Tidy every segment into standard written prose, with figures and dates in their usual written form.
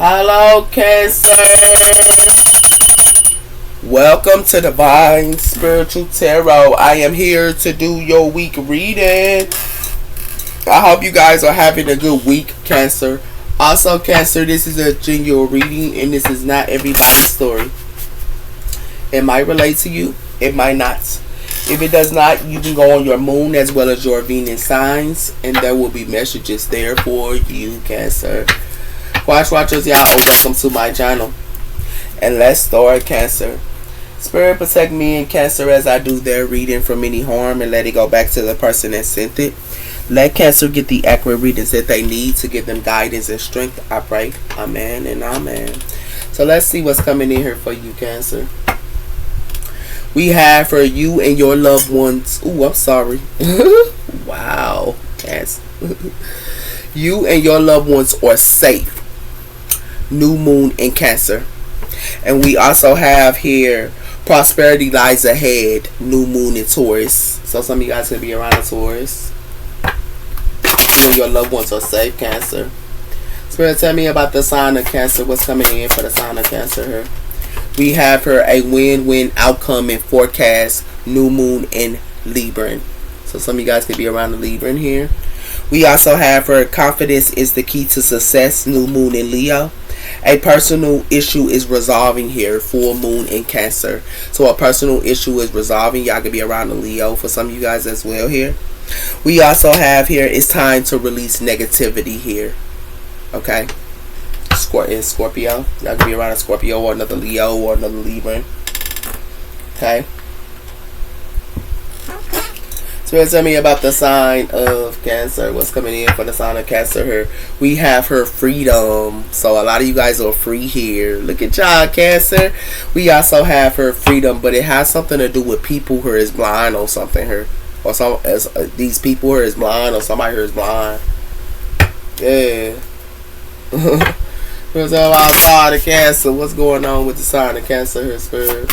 Hello, Cancer. Welcome to Divine Spiritual Tarot. I am here to do your week reading. I hope you guys are having a good week, Cancer. Also, Cancer, this is a genuine reading and this is not everybody's story. It might relate to you, it might not. If it does not, you can go on your moon as well as your Venus signs, and there will be messages there for you, Cancer. Watchers, y'all are welcome to my channel. And let's start, Cancer. Spirit, protect me and Cancer as I do their reading from any harm and let it go back to the person that sent it. Let Cancer get the accurate readings that they need to give them guidance and strength. I pray. Amen and amen. So let's see what's coming in here for you, Cancer. We have for you and your loved ones. Ooh, I'm sorry. Wow. Cancer. You and your loved ones are safe. New moon in Cancer. And we also have here prosperity lies ahead. New moon in Taurus. So some of you guys could be around a Taurus. You and your loved ones are safe, Cancer. Spirit, tell me about the sign of Cancer. What's coming in for the sign of Cancer here? We have her a win-win outcome in forecast. New moon in Libra. So some of you guys could be around the Libra here. We also have her confidence is the key to success. New moon in Leo. A personal issue is resolving here. Full moon in Cancer. So a personal issue is resolving. Y'all could be around the Leo for some of you guys as well here. We also have here it's time to release negativity here. Okay. Scorpio. Y'all could be around a Scorpio or another Leo or another Libra. Okay. So tell me about the sign of Cancer. What's coming in for the sign of Cancer here? We have her freedom. So a lot of you guys are free here. Look at y'all, Cancer. We also have her freedom, but it has something to do with people who is blind or something here. Or some these people here is blind or somebody here is blind. Yeah. What's up about sign of Cancer? What's going on with the sign of Cancer here, Spirit?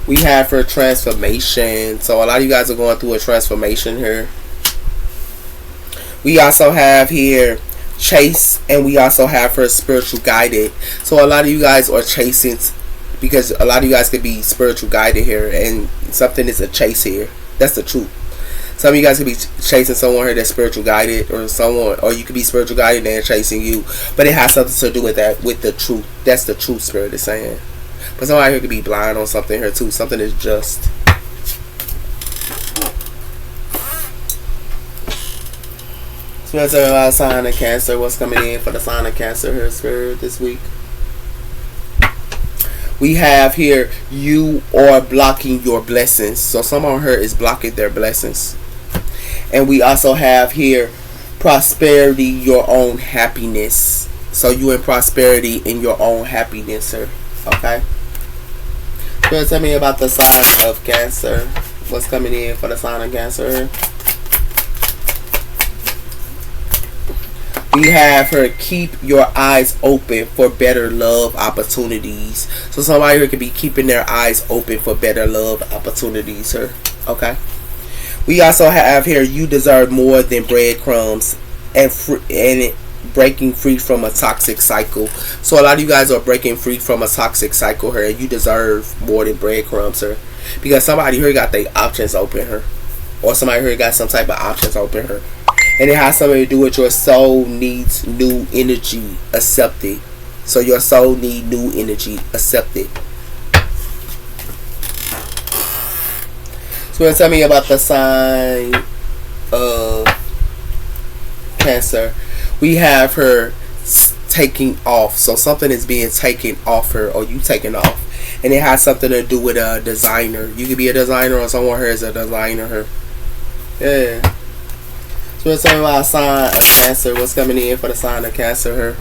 We have her transformation. So a lot of you guys are going through a transformation here. We also have here chase, and we also have her spiritual guided. So a lot of you guys are chasing, because a lot of you guys could be spiritual guided here, and something is a chase here. That's the truth. Some of you guys could be chasing someone here that's spiritual guided, or someone, or you could be spiritual guided and they're chasing you, but it has something to do with that, with the truth. That's the truth, Spirit is saying. But somebody here could be blind on something here too. Something is just. So that's a sign of Cancer. What's coming in for the sign of Cancer here, Spirit, this week? We have here you are blocking your blessings. So someone here is blocking their blessings. And we also have here prosperity, your own happiness. So you in prosperity in your own happiness, sir. Okay. So tell me about the sign of Cancer. What's coming in for the sign of Cancer? We have her keep your eyes open for better love opportunities. So somebody here could be keeping their eyes open for better love opportunities, sir. Okay. We also have here you deserve more than breadcrumbs and breaking free from a toxic cycle. So a lot of you guys are breaking free from a toxic cycle here. You deserve more than breadcrumbs, sir. Because somebody here got their options open here. Or somebody here got some type of options open here. And it has something to do with your soul needs new energy. Accept it. So your soul needs new energy. Accept it. So tell me about the sign of Cancer. We have her taking off. So something is being taken off her, or you taking off. And it has something to do with a designer. You could be a designer, or someone here is a designer here. Yeah. So let's talk about sign of Cancer. What's coming in for the sign of Cancer here?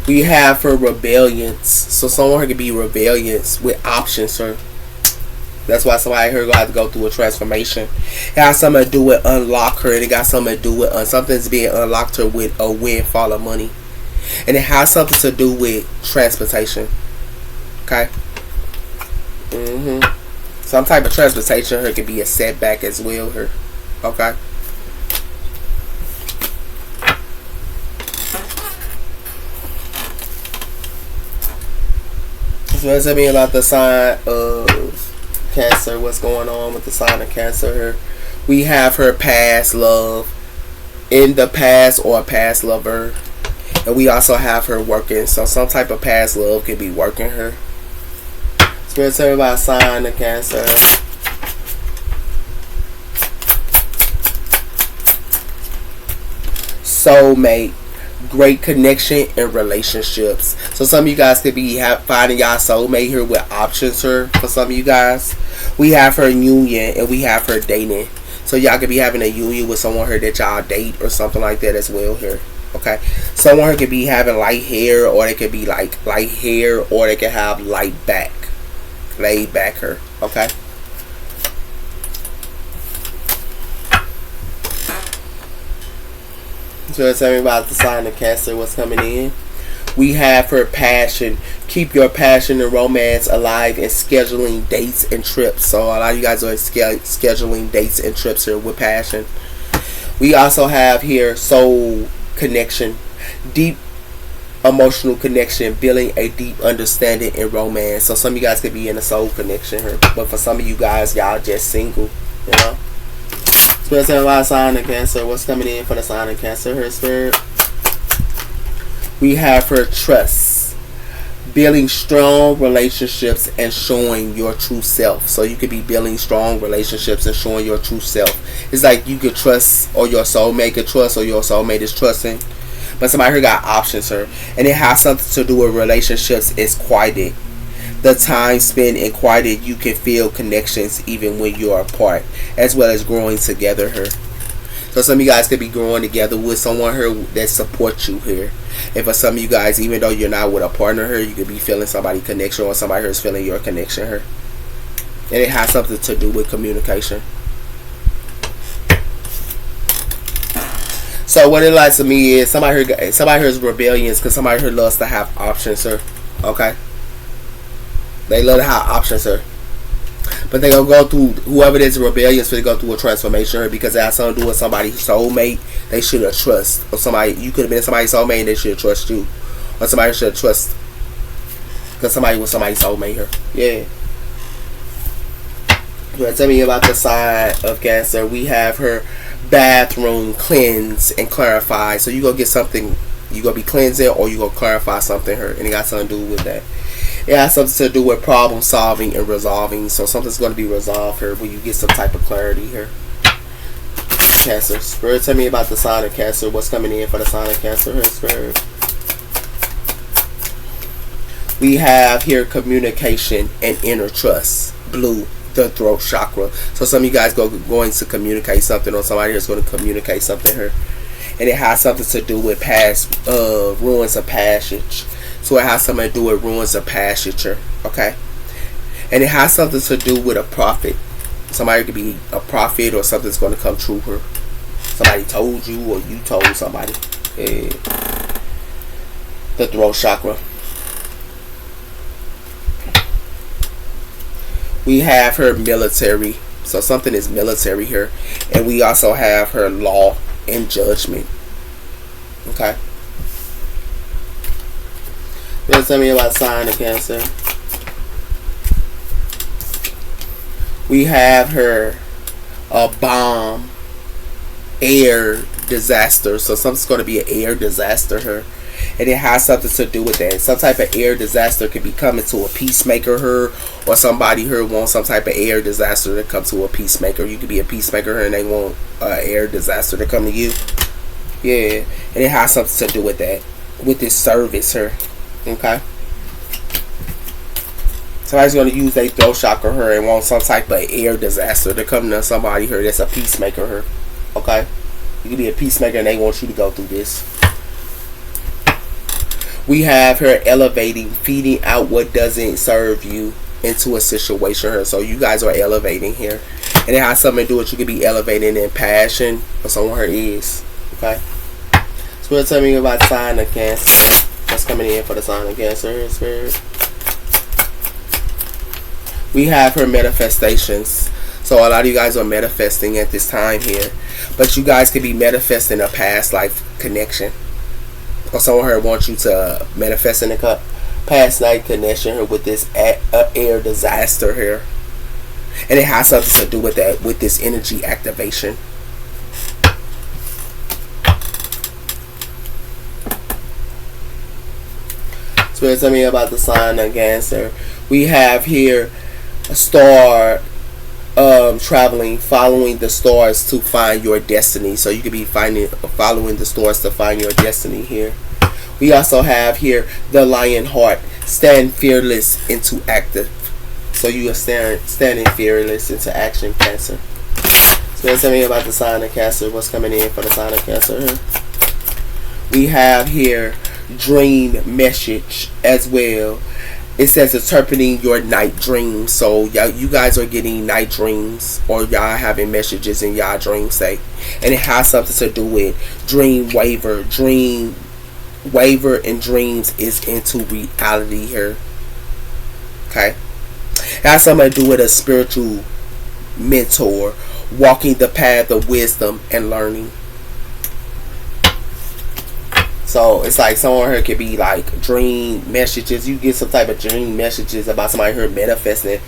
We have for rebellions. So someone here could be rebellious with options, sir. That's why somebody here gonna have to go through a transformation. It has something to do with unlock her, and it got something to do with something's being unlocked her with a windfall of money, and it has something to do with transportation. Okay. Some type of transportation here could be a setback as well here. Okay. So tell me about the sign of Cancer. What's going on with the sign of Cancer here? We have her past love, in the past, or a past lover. And we also have her working. So some type of past love could be working her. So tell me about sign of Cancer. Soulmate, great connection in relationships. So some of you guys could be finding y'all soulmate here with options here. For some of you guys, we have her union and we have her dating. So y'all could be having a union with someone here that y'all date or something like that as well here. Okay, someone here could be having light hair, or they could be like light hair, or they could have light back, laid back here. Okay. So tell me about the sign of Cancer, what's coming in. We have her passion. Keep your passion and romance alive and scheduling dates and trips. So a lot of you guys are scheduling dates and trips here with passion. We also have here soul connection. Deep emotional connection, building a deep understanding in romance. So some of you guys could be in a soul connection here. But for some of you guys, y'all just single, you know. Spirit, tell me about sign of Cancer. What's coming in for the sign of Cancer here, Spirit? We have her trust. Building strong relationships and showing your true self. So you could be building strong relationships and showing your true self. It's like you could trust, or your soulmate could trust, or your soulmate is trusting. But somebody here got options here. And it has something to do with relationships. It's quieted. The time spent in quieted, you can feel connections even when you are apart, as well as growing together here. So some of you guys could be growing together with someone here that supports you here. And for some of you guys, even though you're not with a partner here, you could be feeling somebody's connection, or somebody here is feeling your connection here. And it has something to do with communication. So what it likes to me is somebody here is rebellious, because somebody here loves to have options here. Okay. They love to have options here. But they're going to go through, whoever is rebellious, they go through a transformation here, because it has something to do with somebody's soulmate. They should have trust. Or somebody, you could have been somebody's soulmate and they should have trust you. Or somebody should have trust, because somebody was somebody's soulmate here. Yeah. You want to tell me about the sign of Cancer? We have her bathroom cleanse and clarify. So you go get something, you gonna be cleansing, or you gonna clarify something here, and it got something to do with that. It has something to do with problem solving and resolving. So something's going to be resolved here when you get some type of clarity here. Cancer. Spirit, tell me about the sign of Cancer. What's coming in for the sign of Cancer here, Spirit? We have here communication and inner trust. Blue, the throat chakra. So some of you guys going to communicate something, or somebody is going to communicate something here. And it has something to do with past ruins of passage. So it has something to do with ruins of passage, okay? And it has something to do with a prophet. Somebody could be a prophet, or something's going to come true here. Somebody told you, or you told somebody. The throat chakra. We have her military. So something is military here. And we also have her law and judgment. Okay? Tell me about sign of Cancer. We have her bomb, air disaster. So something's going to be an air disaster here, and it has something to do with that. Some type of air disaster could be coming to a peacemaker here, or somebody here wants some type of air disaster to come to a peacemaker. You could be a peacemaker here, and they want air disaster to come to you. Yeah, and it has something to do with that, with this service here. Okay. Somebody's going to use their throat chakra here and want some type of air disaster to come to somebody here that's a peacemaker here. Okay. You can be a peacemaker and they want you to go through this. We have her elevating, feeding out what doesn't serve you into a situation here. So you guys are elevating here. And it has something to do with you could be elevating in passion, or someone here is. Okay. So we'll tell me about sign of Cancer. What's coming in for the sign of Cancer, Spirit? We have her manifestations. So a lot of you guys are manifesting at this time here, but you guys could be manifesting a past life connection, or someone here wants you to manifest in a past life connection here with this air disaster here, and it has something to do with that, with this energy activation. So tell me about the sign of Cancer. We have here a star traveling, following the stars to find your destiny. So you could be following the stars to find your destiny here. We also have here the lion heart. Stand fearless into active. So you are standing fearless into action, Cancer. So tell me about the sign of Cancer. What's coming in for the sign of Cancer here? We have here dream message as well. It says interpreting your night dreams. So you guys are getting night dreams, or y'all having messages in y'all dream state, and it has something to do with dream waver and dreams is into reality here. Okay, it has something to do with a spiritual mentor walking the path of wisdom and learning. So it's like someone here could be like dream messages. You get some type of dream messages about somebody here manifesting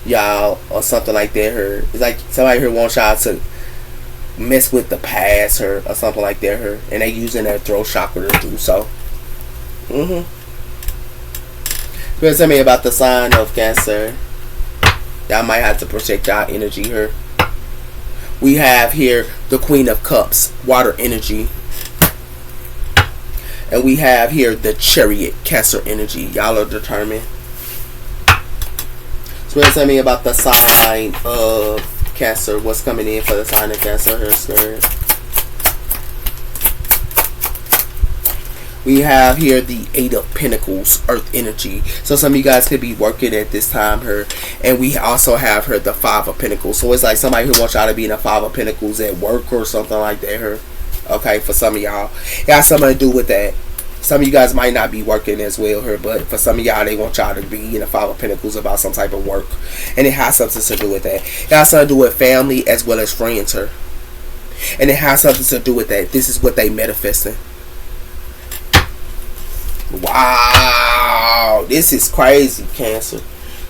y'all or something like that here. It's like somebody here wants y'all to mess with the past her or something like that here, and they using their throat chakra to do so. Tell me about the sign of Cancer. Y'all might have to protect y'all energy here. We have here the Queen of Cups, water energy. And we have here the Chariot, Cancer energy. Y'all are determined. So tell me about the sign of Cancer. What's coming in for the sign of Cancer here, Spirit? We have here the Eight of Pentacles, Earth energy. So some of you guys could be working at this time here. And we also have here the Five of Pentacles. So it's like somebody who wants y'all to be in the Five of Pentacles at work or something like that here. Okay, for some of y'all, it has something to do with that. Some of you guys might not be working as well here, but for some of y'all, they want y'all to be in the Five of Pentacles about some type of work, and it has something to do with that. It has something to do with family as well as friends here, and it has something to do with that. This is what they manifesting. Wow, this is crazy, Cancer.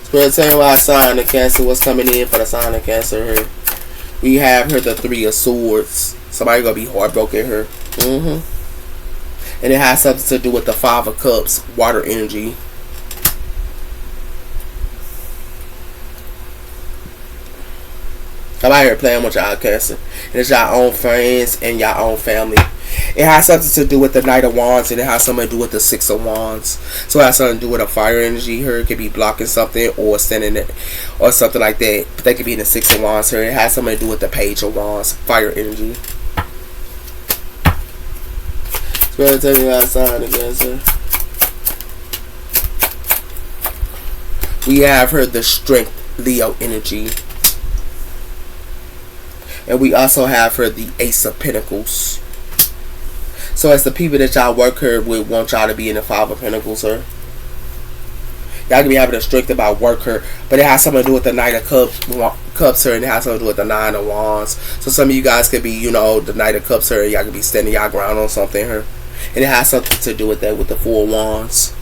Spirit, tell me about sign of Cancer. What's coming in for the sign of Cancer here? We have here the Three of Swords. Somebody gonna be heartbroken here. And it has something to do with the Five of Cups, water energy. I'm out here playing with y'all, Cancer. And it's y'all own friends and y'all own family. It has something to do with the Knight of Wands, and it has something to do with the Six of Wands. So it has something to do with a fire energy here. It could be blocking something or standing it or something like that. But they could be in the Six of Wands here. It has something to do with the Page of Wands, fire energy. Spirit, tell me about sign of Cancer. We have here the Strength, Leo energy. And we also have here the Ace of Pentacles. So as the people that y'all work here with want y'all to be in the Five of Pentacles, sir. Y'all can be having a strength about work here, but it has something to do with the Knight of Cups here, and it has something to do with the Nine of Wands. So some of you guys could be, you know, the Knight of Cups here, y'all could be standing y'all ground on something here. And it has something to do with that, with the Four of Wands.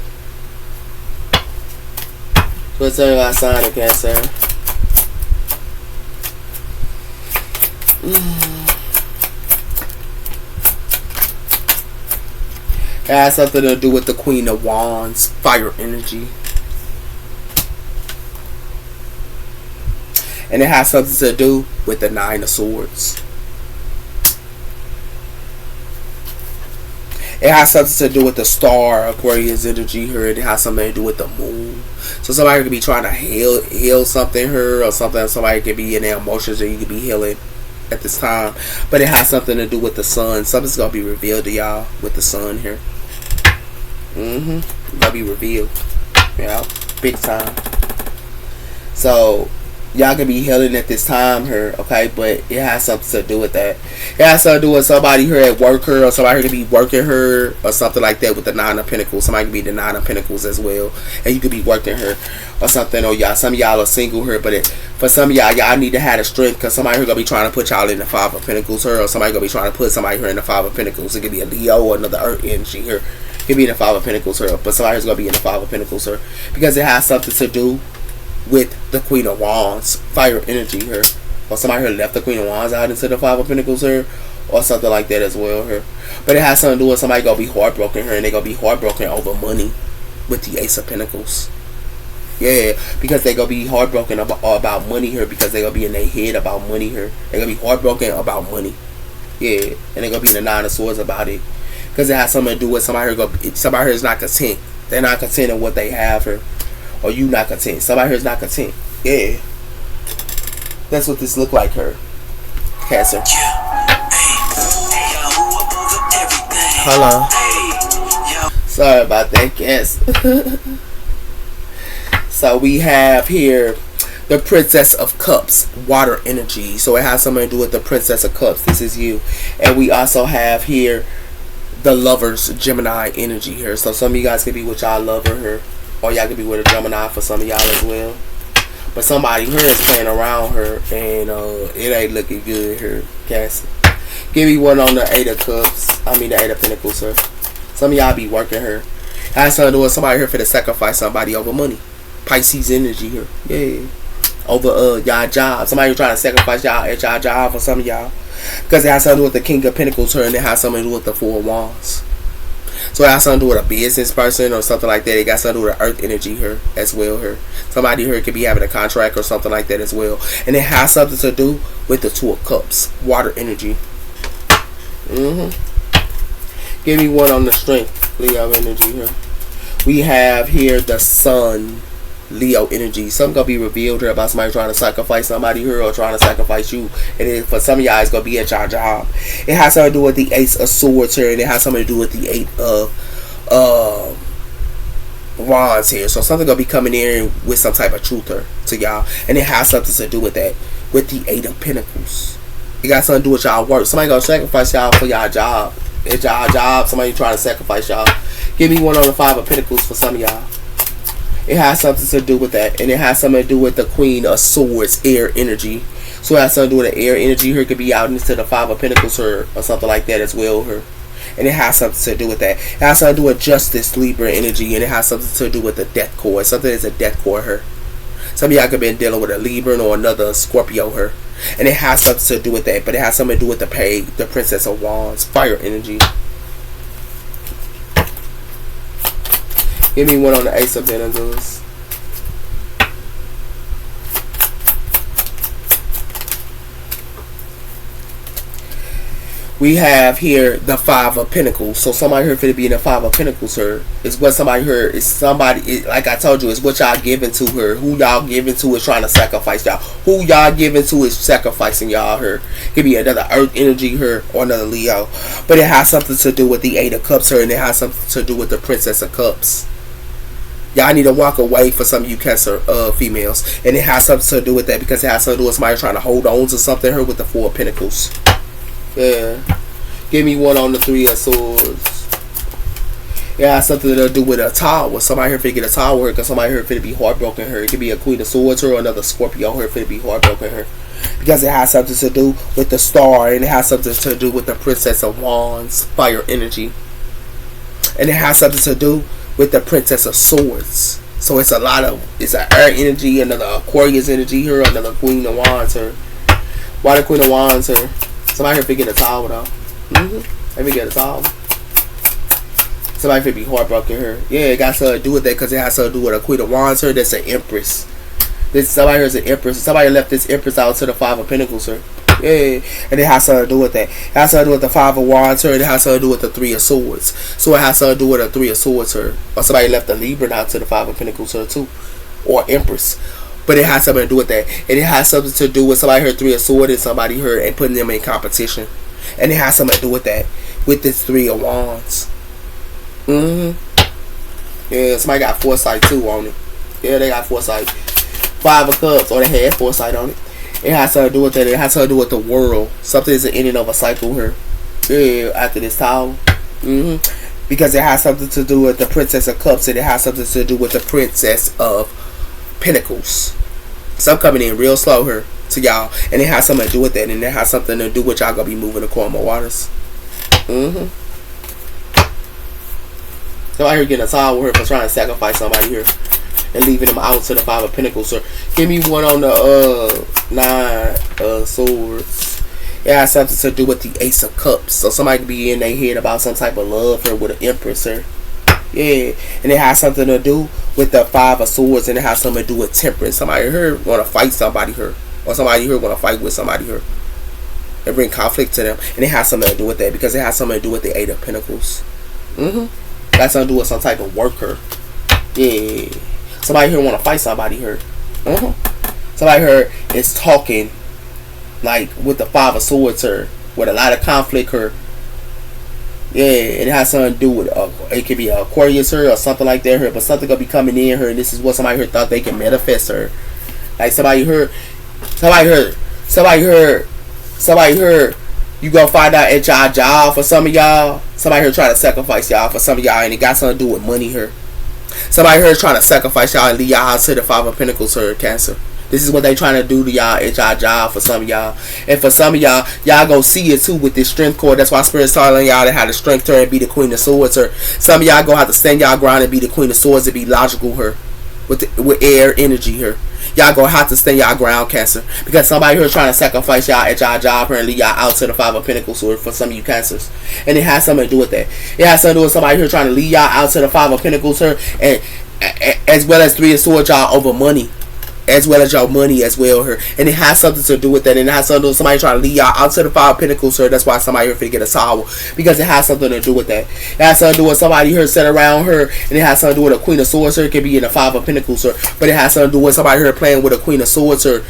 So let's tell you about sign of Cancer. It has something to do with the Queen of Wands, fire energy. And it has something to do with the Nine of Swords. It has something to do with the star, Aquarius energy here. It has something to do with the moon. So somebody could be trying to heal something here, or something. Somebody could be in their emotions, or you could be healing at this time. But it has something to do with the sun. Something's gonna be revealed to y'all with the sun here. It's gonna be revealed. Yeah, big time. So Y'all can be healing at this time here, okay? But it has something to do with that. It has something to do with somebody here at work her, or somebody here to be working her, or something like that with the Nine of Pentacles. Somebody could be the Nine of Pentacles as well, and you could be working her or something. Or y'all, some of y'all are single here, but for some of y'all need to have the strength, because somebody here gonna be trying to put y'all in the Five of Pentacles here, or somebody gonna be trying to put somebody here in the Five of Pentacles. It could be a Leo or another Earth energy here. It could be in the Five of Pentacles here, but somebody here's gonna be in the Five of Pentacles here, because it has something to do with the Queen of Wands, fire energy here, or somebody here left the Queen of Wands out into the Five of Pentacles here, or something like that as well here. But it has something to do with somebody gonna be heartbroken here, and they gonna be heartbroken over money with the Ace of Pentacles. Yeah, because they gonna be heartbroken about money here, because they gonna be in their head about money here. They gonna be heartbroken about money. Yeah, and they gonna be in the Nine of Swords about it, because it has something to do with somebody here is not content. They're not content in what they have here. Or you not content. Somebody here is not content. Yeah. That's what this look like her. Cancer. Hello. Sorry about that, Cancer. So we have here the Princess of Cups, water energy. So it has something to do with the Princess of Cups. This is you. And we also have here the Lovers, Gemini energy here. So some of you guys could be with y'all lover here. Or y'all could be with a Gemini for some of y'all as well. But somebody here is playing around her, and it ain't looking good here, Cassie. Give me one on the Eight of Cups. I mean the Eight of Pentacles, sir. Some of y'all be working her. Has something to do with somebody here for to sacrifice somebody over money. Pisces energy here. Yeah. Over y'all job. Somebody trying to sacrifice y'all at y'all job for some of y'all. Because it has something to do with the King of Pentacles here, and it has something to do with the Four of Wands. So it has something to do with a business person or something like that. It got something to do with earth energy here as well here. Somebody here could be having a contract or something like that as well. And it has something to do with the Two of Cups. Water energy. Give me one on the Strength. Leo energy here. We have here the Sun. Leo energy. Something gonna be revealed here about somebody trying to sacrifice somebody here, or trying to sacrifice you. And then for some of y'all, it's gonna be at your job. It has something to do with the Ace of Swords here, and it has something to do with the Eight of Wands here. So something gonna be coming in with some type of truth here to y'all, and it has something to do with that, with the Eight of Pentacles. It got something to do with y'all work. Somebody gonna sacrifice y'all for y'all job. At y'all job, somebody trying to sacrifice y'all. Give me one on the Five of Pentacles for some of y'all. It has something to do with that. And it has something to do with the Queen of Swords, air energy. So it has something to do with the air energy here. It could be out into the Five of Pentacles or something like that as well here. And it has something to do with that. It has something to do with Justice, Libra energy. And it has something to do with the Death Core. Something that's a Death Core here. Some of y'all could have been dealing with a Libra or another Scorpio here. And it has something to do with that. But it has something to do with the Page, the Princess of Wands, fire energy. Give me one on the Ace of Pentacles. We have here the Five of Pentacles. So somebody here finna be in the Five of Pentacles here. It's what somebody here is somebody, like I told you, it's what y'all giving to her. Who y'all giving to is trying to sacrifice y'all. Who y'all giving to is sacrificing y'all here. It could be another Earth energy here or another Leo. But it has something to do with the Eight of Cups here, and it has something to do with the Princess of Cups. Y'all need to walk away for some of you Cancer females. And it has something to do with that, because it has something to do with somebody trying to hold on to something here with the Four of Pentacles. Yeah. Give me one on the Three of Swords. It has something to do with a tower. Somebody here finna get a tower here, because somebody here finna be heartbroken here. It could be a Queen of Swords here or another Scorpio here finna be heartbroken here. Because it has something to do with the Star, and it has something to do with the Princess of Wands, fire energy. And it has something to do with the Princess of Swords. So it's a lot of, it's an air energy, another Aquarius energy here, another Queen of Wands here. Why the Queen of Wands here? Somebody here finna get a towel though. Let me get a towel. Somebody finna be heartbroken here. Yeah, it got something to do with that, because it has something to do with a Queen of Wands here. That's an Empress. This somebody here is an Empress. Somebody left this Empress out to the Five of Pentacles here. Yeah, and it has something to do with that. It has something to do with the Five of Wands here. And it has something to do with the Three of Swords. So it has something to do with the Three of Swords here. Or somebody left the Libra out to the Five of Pentacles here too. Or Empress. But it has something to do with that. And it has something to do with somebody here Three of Swords and somebody here and putting them in competition. And it has something to do with that. With this Three of Wands. Yeah, somebody got foresight too on it. Yeah, they got foresight. Five of Cups, or they had foresight on it. It has something to do with that. It has something to do with the world. Something is in and of a cycle here. Yeah, after this Tower. Because it has something to do with the Princess of Cups, and it has something to do with the Princess of Pentacles. So I'm coming in real slow here to y'all, and it has something to do with that, and it has something to do with y'all gonna be moving the Karma waters. So out here getting a Tower here for trying to sacrifice somebody here and leaving them out to the Five of Pentacles. So give me one on the Nine of Swords. It has something to do with the Ace of Cups. So somebody could be in their head about some type of love here with an Empress here. Yeah, and it has something to do with the Five of Swords, and it has something to do with Temperance. Somebody here want to fight somebody here, or somebody here want to fight with somebody here. They bring conflict to them, and it has something to do with that because it has something to do with the Eight of Pentacles. That's something to do with some type of worker. Yeah, somebody here want to fight somebody here. Somebody here is talking like with the Five of Swords here, with a lot of conflict here. Yeah, it has something to do with it could be an Aquarius here or something like that here, but something gonna be coming in here, and this is what somebody here thought they can manifest her. Like somebody heard, you gonna find out at y'all job for some of y'all. Somebody here trying to sacrifice y'all for some of y'all, and it got something to do with money here. Somebody here is trying to sacrifice y'all and leave y'all out to the Five of Pentacles here, Cancer. This is what they trying to do to y'all at y'all job for some of y'all. And for some of y'all, y'all gonna see it too with this strength cord. That's why Spirit's telling y'all to have the strength her and be the Queen of Swords her. Some of y'all gonna have to stand y'all ground and be the Queen of Swords and be logical her. With air energy here. Y'all gonna have to stand y'all ground, Cancer. Because somebody here trying to sacrifice y'all at y'all job here and leave y'all out to the Five of Pentacles here for some of you Cancers. And it has something to do with that. It has something to do with somebody here trying to leave y'all out to the Five of Pentacles here, and as well as Three of Swords y'all over money. As well as your money as well here. And it has something to do with that. And it has something to do with somebody trying to lead y'all out to the Five of Pentacles here. That's why somebody here finna get a Tower. Because it has something to do with that. It has something to do with somebody here set around her. And it has something to do with a Queen of Swords here. It could be in the Five of Pentacles here. But it has something to do with somebody here playing with a Queen of Swords here.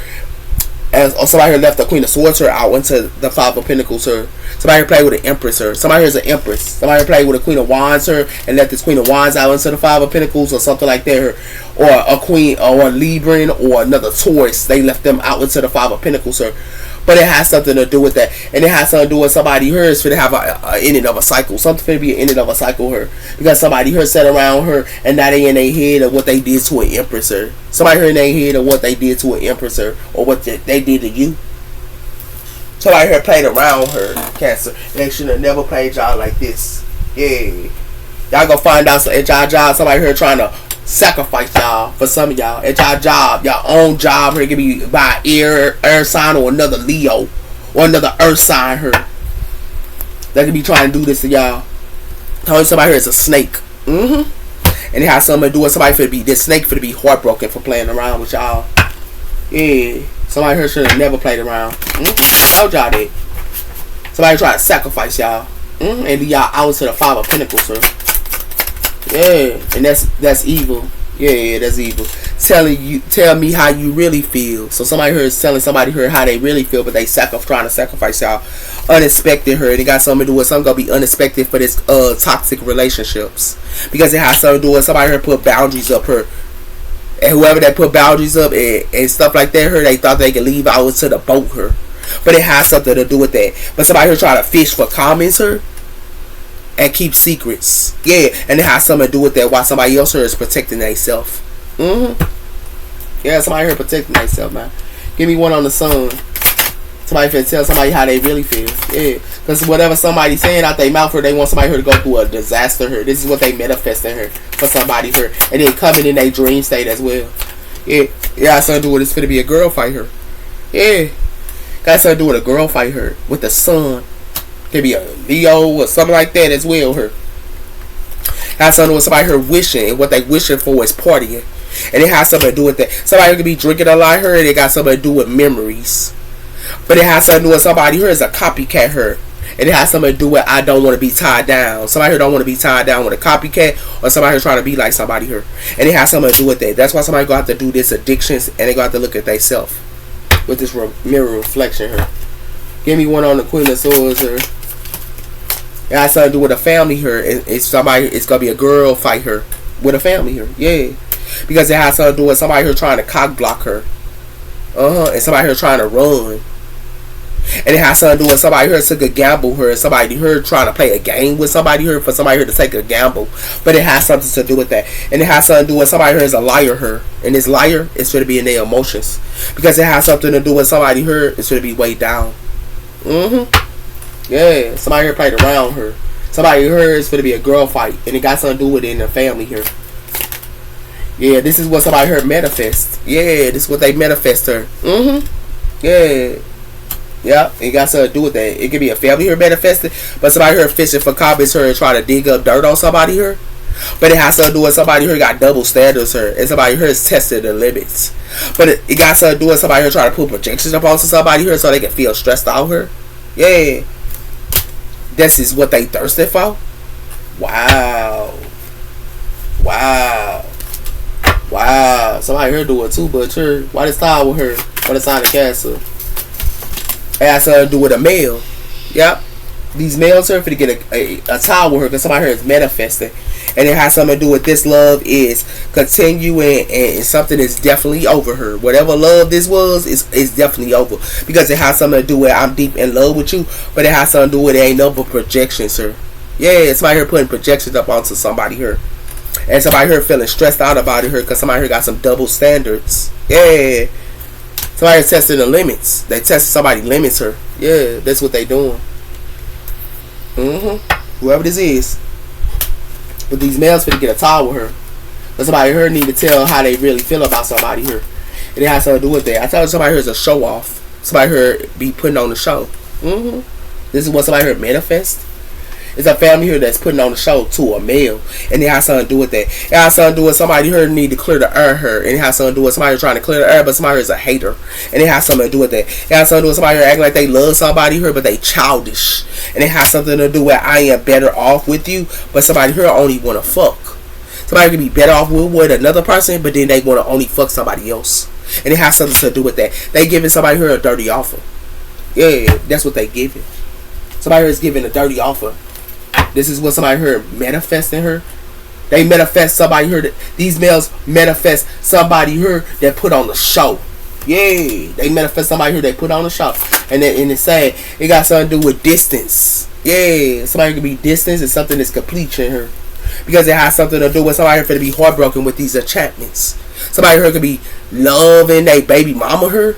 Or somebody here left the Queen of Swords here out into the Five of Pentacles here. Somebody here played with an Empress here. Somebody here is an Empress. Somebody here played with a Queen of Wands here and left this Queen of Wands out into the Five of Pentacles or something like that here. Or a Queen or a Libran or another Taurus. They left them out into the Five of Pentacles here. But it has something to do with that. And it has something to do with somebody here is going to have a ending of a cycle. Something going to be an ending of a cycle here. Because somebody here sat around her and now they in their head of what they did to an Empress here. Somebody here in their head of what they did to an Empress here. Or what they did to you. Somebody here played around her, Cancer. They should have never played y'all like this. Yeah. Y'all gonna find out at y'all job somebody here trying to sacrifice y'all for some of y'all at y'all job, your own job here. It could be by air sign or another Leo or another earth sign here. They could be trying to do this to y'all. Telling somebody here is a snake. And it has something to do with somebody for to be this snake for to be heartbroken for playing around with y'all. Yeah. Somebody here should have never played around. Told y'all that. Somebody trying to sacrifice y'all. And leave y'all out to the Five of Pentacles here. Yeah, and that's evil. Yeah, that's evil. Tell me how you really feel. So somebody here is telling somebody here how they really feel, but they trying to sacrifice y'all. Unexpected here. They got something to do with something gonna be unexpected for this toxic relationships. Because it has something to do with somebody here put boundaries up here. And whoever that put boundaries up and stuff like that here, they thought they could leave out to the boat here. But it has something to do with that. But somebody here trying to fish for comments here. And keep secrets. Yeah, and it has something to do with that. While somebody else here is protecting themselves. Yeah, somebody here protecting themselves, man. Give me one on the Sun. Somebody finna tell somebody how they really feel. Yeah, because whatever somebody's saying out their mouth here, they want somebody here to go through a disaster here. This is what they manifesting here for somebody here. And then coming in their dream state as well. Yeah, got something to do with it's finna be a girl fight here. Yeah, got something to do with a girl fight here. With the Sun. Could be a Leo or something like that as well here. Has something to do with somebody here wishing, and what they wishing for is partying. And it has something to do with that. Somebody could be drinking a lot here, and it got something to do with memories. But it has something to do with somebody here is a copycat here. And it has something to do with I don't want to be tied down. Somebody here don't want to be tied down with a copycat, or somebody here trying to be like somebody here. And it has something to do with that. That's why somebody gonna have to do this addictions, and they gonna have to look at themselves with this mirror reflection here. Give me one on the Queen of Swords here. It has something to do with a family here. It's somebody. It's gonna be a girl fight here with a family here. Yeah, because it has something to do with somebody here trying to cock block her. And somebody here trying to run. And it has something to do with somebody here took a gamble here. Somebody here trying to play a game with somebody here for somebody here to take a gamble. But it has something to do with that. And it has something to do with somebody here is a liar here. And this liar is going to be in their emotions. Because it has something to do with somebody here is going to be weighed down. Yeah, somebody here played around her. Somebody here is going to be a girl fight. And it got something to do with it in the family here. Yeah, this is what somebody here manifest. Yeah, this is what they manifest her. Yeah. Yeah, it got something to do with that. It could be a family here manifested, but somebody here fishing for comments here and trying to dig up dirt on somebody here. But it has something to do with somebody here got double standards here, and somebody here is testing the limits. But it got something to do with somebody here trying to put projections up onto somebody here so they can feel stressed out here. Yeah. This is what they thirsted for? Wow. Wow. Wow. Somebody here do it too, but here, why this time with her? Why this time of Cancer? It has something to do with a male. Yep. These males here finna get a tie with her because somebody here is manifesting. And it has something to do with this love is continuing and something is definitely over her. Whatever love this was is definitely over. Because it has something to do with I'm deep in love with you. But it has something to do with it ain't no but projections here. Yeah, somebody here putting projections up onto somebody here. And somebody here feeling stressed out about it here because somebody here got some double standards. Yeah. Somebody testing the limits. They testing somebody limits her. Yeah, that's what they doing. Whoever this is. But these males finna get a tie with her. But somebody here need to tell how they really feel about somebody here. And it has something to do with that. I tell you somebody here is a show off. Somebody here be putting on the show. This is what somebody here manifest. It's a family here that's putting on the show to a male. And it has something to do with that. It has something to do with somebody here need to clear the air here. And it has something to do with somebody trying to clear the air, but somebody here is a hater. And it has something to do with that. It has something to do with somebody here acting like they love somebody here, but they childish. And it has something to do with I am better off with you, but somebody here only want to fuck. Somebody can be better off with another person, but then they want to only fuck somebody else. And it has something to do with that. They giving somebody here a dirty offer. Yeah, that's what they giving. Somebody here is giving a dirty offer. This is what somebody heard manifesting her. They manifest somebody here. These males manifest somebody here that put on the show. Yeah, they manifest somebody here that put on the show. And it's saying it got something to do with distance. Yeah, somebody can be distance and something that's complete in her. Because it has something to do with somebody here to be heartbroken with these enchantments. Somebody here could be loving their baby mama her.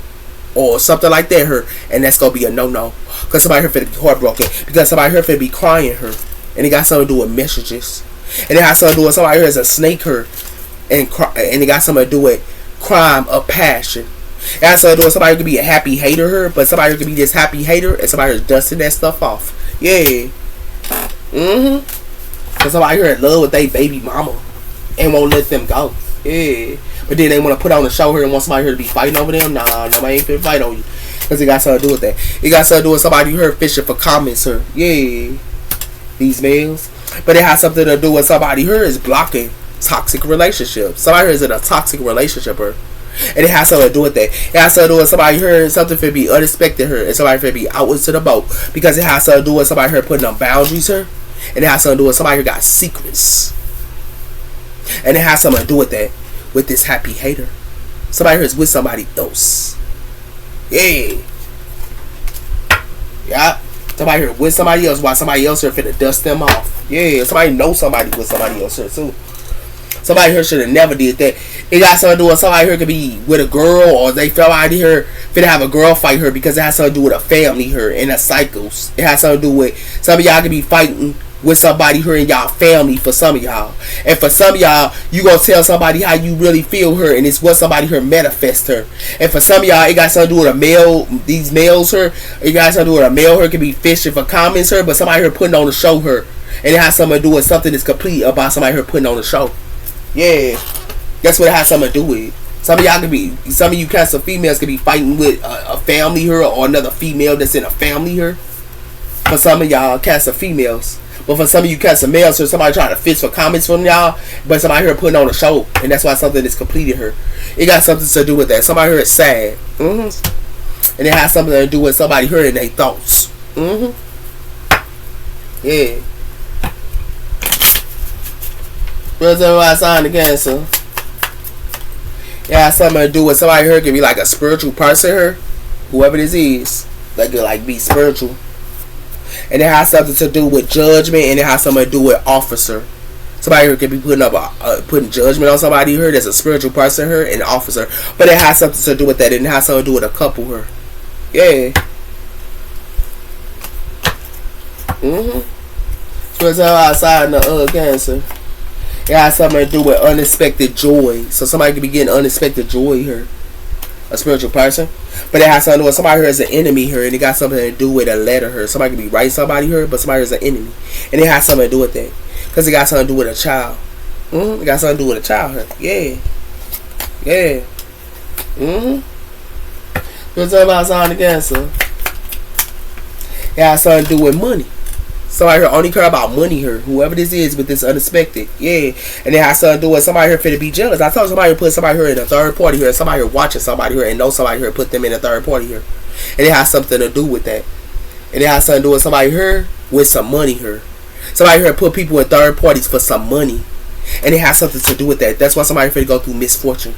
Or something like that her. And that's going to be a no-no. Because somebody here finna be heartbroken. Because somebody here finna be crying her. And it got something to do with messages. And it has something to do with somebody here is a snake her. And it got something to do with crime of passion. It has something to do with somebody who could be a happy hater her. But somebody who could be this happy hater. And somebody who's dusting that stuff off. Yeah. Because somebody here in love with their baby mama. And won't let them go. Yeah. But then they want to put on the show here and want somebody here to be fighting over them. Nah, nobody ain't finna fight on you. Because it got something to do with that. It got something to do with somebody here fishing for comments here. Yeah. These males. But it has something to do with somebody here is blocking toxic relationships. Somebody here is in a toxic relationship here. And it has something to do with that. It has something to do with somebody here something for be unexpected here. And somebody for be outwards to the boat. Because it has something to do with somebody here putting on boundaries here. And it has something to do with somebody here got secrets. And it has something to do with that. With this happy hater. Somebody here is with somebody else. Yeah. Yeah. Somebody here with somebody else while somebody else here finna dust them off. Yeah. Somebody knows somebody with somebody else here too. Somebody here should have never did that. It got something to do with somebody here could be with a girl or they fell out here finna have a girl fight her because it has something to do with a family here and a cycles. It has something to do with some of y'all could be fighting with somebody here in y'all family for some of y'all. And for some of y'all, you gonna tell somebody how you really feel her and it's what somebody here manifest her. And for some of y'all, it got something to do with a male, these males her. It got something to do with a male her could be fishing for comments her, but somebody here putting on the show her. And it has something to do with something that's complete about somebody here putting on the show. Yeah. That's what it has something to do with. Some of y'all could be, some of you Cancer females could be fighting with a family here or another female that's in a family here. For some of y'all Cancer females. But for some of you Cancer males, or somebody trying to fish for comments from y'all, but somebody here putting on a show, and that's why something is completed her. It got something to do with that. Somebody here is sad, and it has something to do with somebody here and their thoughts. Yeah. Where's everybody sign the Cancer? Yeah, something to do with somebody here could be like a spiritual person here, whoever this is, that could like be spiritual, and it has something to do with judgment, and it has something to do with officer. Somebody here could be putting judgment on somebody here that's a spiritual person here, and officer, but it has something to do with that, and it has something to do with a couple here. Yeah. So it's all outside the Cancer. It has something to do with unexpected joy. So somebody could be getting unexpected joy here. A spiritual person. But it has something to do with somebody here is an enemy here. And it got something to do with a letter here. Somebody could be writing somebody here, but somebody is an enemy. And it has something to do with that. Because it got something to do with a child. It got something to do with a child here. Yeah. What's up outside the Cancer? It has something to do with money. Somebody here only care about money here. Whoever this is with this unexpected. Yeah. And it has something to do with somebody here finna be jealous. I told somebody to put somebody here in a third party here. And somebody here watching somebody here and know somebody here put them in a third party here. And it has something to do with that. And it has something to do with somebody here with some money here. Somebody here put people in third parties for some money. And it has something to do with that. That's why somebody finna go through misfortune.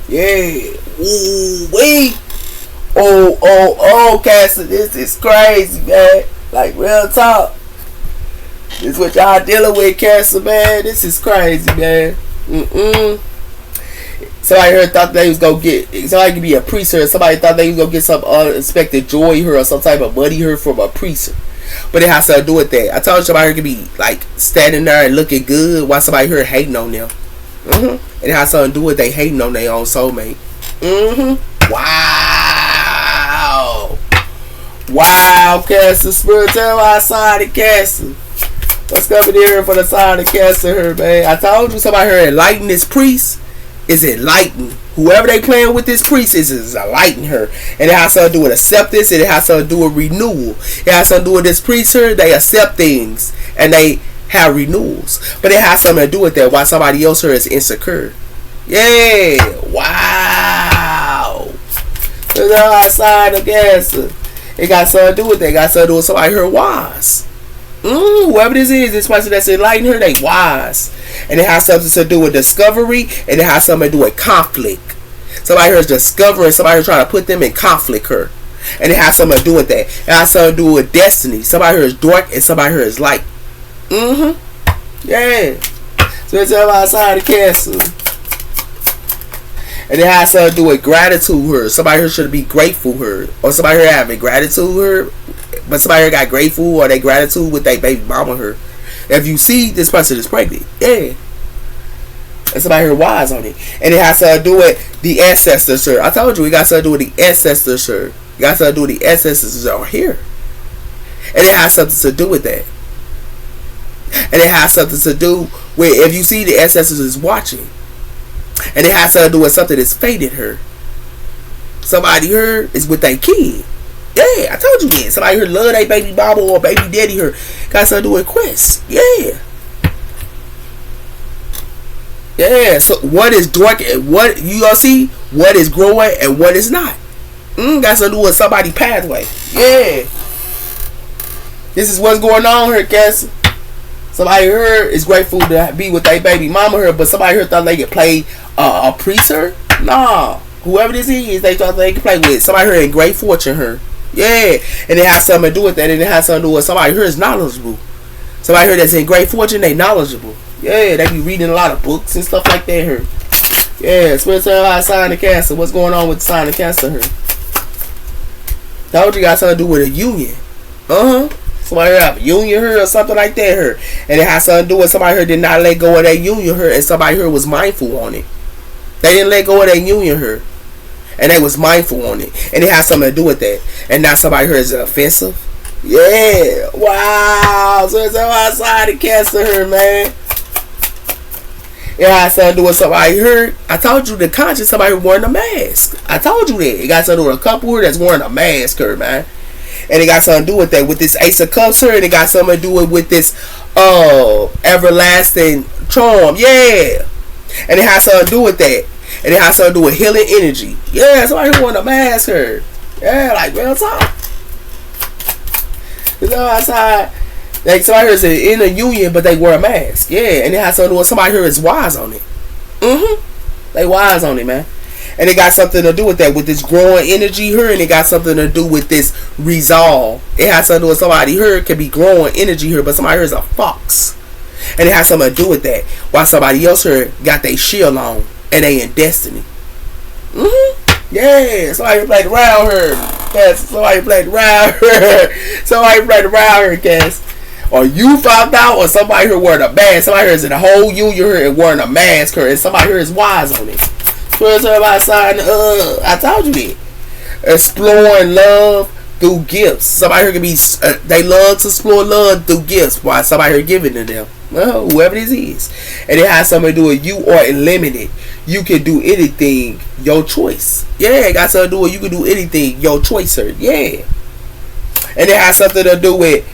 Yeah. Ooh, wait. Oh, Cassie, this is crazy, man. Like, real talk. This is what y'all dealing with, Cancer, man. This is crazy, man. Somebody here thought they was gonna get, somebody could be a priest here. Somebody thought they was gonna get some unexpected joy here or some type of money here from a priest. But it has to do with that. I told you somebody here could be like standing there and looking good while somebody here hating on them. And it has something to do with they hating on their own soulmate. Wow, Cancer. Spiritual outside the Cancer. What's coming here for the side of Cancer here, man? I told you somebody here enlighten this priest is enlightened. Whoever they playing with this priest is enlighten her. And it has something to do with acceptance, and it has something to do with renewal. It has something to do with this priest here. They accept things and they have renewals. But it has something to do with that while somebody else here is insecure. Yeah. Wow. Spiritual outside of Cancer. It got something to do with that. It got something to do with somebody here wise. Whoever this is, this person that's enlightened her, they wise. And it has something to do with discovery, and it has something to do with conflict. Somebody here is discovering, somebody here trying to put them in conflict here. And it has something to do with that. It has something to do with destiny. Somebody here is dark and somebody here is light. Yeah. So it's all outside of Cancer. And it has something to do with gratitude here. Somebody here should be grateful here. Or somebody here having gratitude here. But somebody here got grateful or they gratitude with their baby mama here. If you see this person is pregnant. Yeah. And somebody here wise on it. And it has something to do with the ancestors here. I told you it got something to do with the ancestors here. It got something to do with the ancestors that are here. And it has something to do with that. And it has something to do with if you see the ancestors is watching. And it has something to do with something that's faded her. Somebody here is with their kid. Yeah, I told you that. Somebody here love their baby mama or baby daddy here. Got something to do with Quest. Yeah. Yeah, so what is dark and what you gonna see? What is growing and what is not. Got something to do with somebody's pathway. Yeah. This is what's going on here, Cassie. Somebody here is grateful to be with their baby mama here, but somebody here thought they could play a priest here. Nah. Whoever this is, they thought they could play with. Somebody here in great fortune here. Yeah. And it has something to do with that. And it has something to do with somebody here is knowledgeable. Somebody here that's in great fortune, they knowledgeable. Yeah, they be reading a lot of books and stuff like that here. Yeah, spiritual sign of Cancer. What's going on with the sign of Cancer here? Told you got something to do with a union. Somebody here have a union here or something like that here. And it has something to do with somebody here did not let go of their union here and somebody here was mindful on it. They didn't let go of their union here. And they was mindful on it. And it has something to do with that. And now somebody here is offensive. Yeah. Wow. So it's outside of Cancer here, man. It has something to do with somebody here. I told you the conscious somebody wearing a mask. I told you that. It got something to do with a couple here that's wearing a mask here, man. And it got something to do with that. With this Ace of Cups here. And it got something to do with this everlasting charm. Yeah. And it has something to do with that. And it has something to do with healing energy. Yeah, somebody who wearing a mask here. Yeah, like real talk. You know, outside. Like somebody here is in a union, but they wear a mask. Yeah, and it has something to do with somebody here is wise on it. They wise on it, man. And it got something to do with that, with this growing energy here, and it got something to do with this resolve. It has something to do with somebody here can be growing energy here, but somebody here is a fox. And it has something to do with that. While somebody else here got their shield on and they in destiny. Yeah, somebody played around here. Yes, somebody played around here. Somebody played around here, Cass. Or you found out, or somebody here wearing a mask. Somebody here is in the whole union here and wearing a mask here, and somebody here is wise on it. Where's everybody sign? I told you that. Exploring love through gifts. Somebody here can be. They love to explore love through gifts. Why somebody here giving it to them? Well, whoever this is, and it has something to do with you are unlimited. You can do anything, your choice. Yeah, it got something to do with you can do anything, your choice, sir. Yeah, and it has something to do with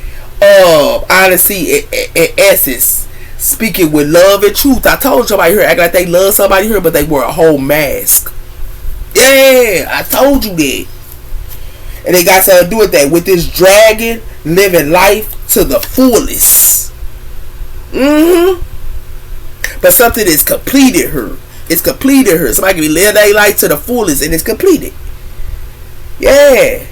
honesty and essence. Speaking with love and truth. I told somebody here act like they love somebody here, but they wear a whole mask. Yeah, I told you that. And it got something to do with that. With this dragon living life to the fullest. But something is completed here. It's completed here. Somebody can be living their life to the fullest and it's completed. Yeah.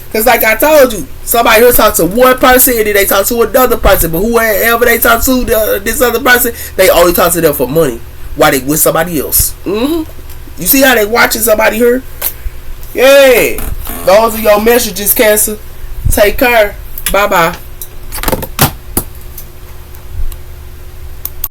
Because like I told you, somebody here talk to one person and then they talk to another person. But whoever they talk to, this other person, they only talk to them for money while they with somebody else. You see how they watching somebody here? Yeah. Those are your messages, Cancer. Take care. Bye-bye.